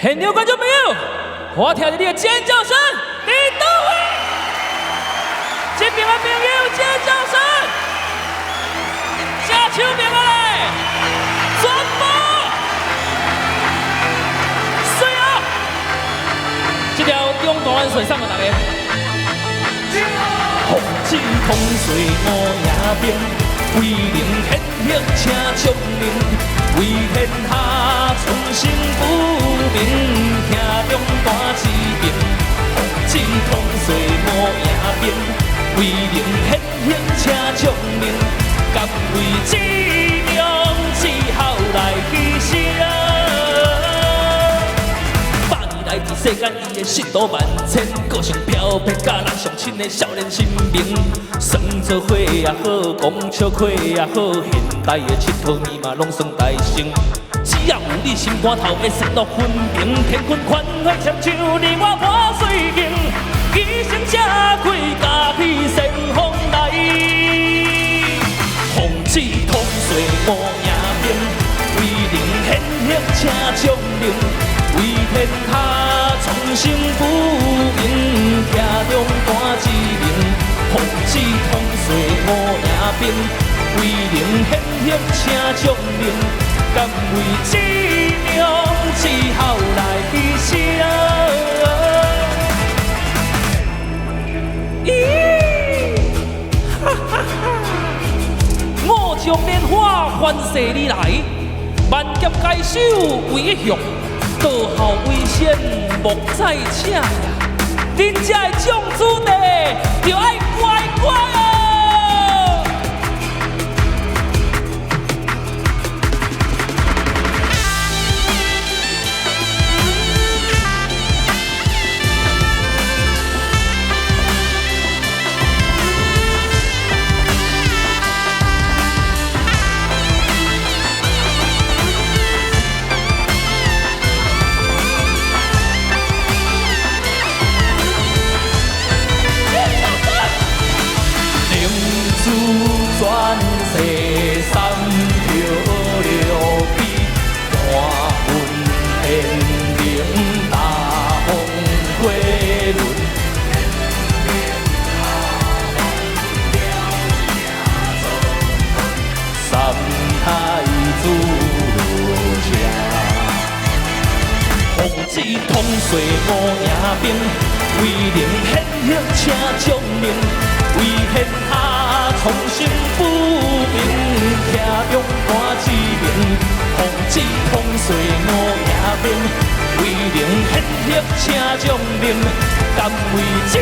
现场观众朋友，我听着你的尖叫声，你倒位？这边的朋友尖叫声，加手边个来，全部，水啊！这条中大湾水送给大家。风起风水五野兵，威灵显赫请将领，为天下存心不明，听中大志明。风起风水五野兵，威灵显赫请将领，甘为志命志后来牺牲。来自世间，伊的信徒万千，个性飘撇，甲人上亲的少年心明。算做伙也好，讲笑话也好，现代的佚佗咪嘛拢算大成。只要有你心肝头的善恶分明，天坤宽惠亲像你我破水形，一生吃开家己先风来。风起风水无影兵，威灵显赫请将领。为天下创新不明，听中大志明。风起风水五野兵，威灵显赫请将领，甘为志命志后来牺牲。咦，哈哈哈！我将莲花还谢你来，万劫该守为一向。道后危险莫再请呀！恁这的种子地就爱乖乖哦。转世三条六臂，换运天灵大风过轮。三太子落车，风起风水五野兵，威灵显赫请将领，为天下创新不明，听中大志明。风起风水五野兵，威灵显赫请将领，甘为志。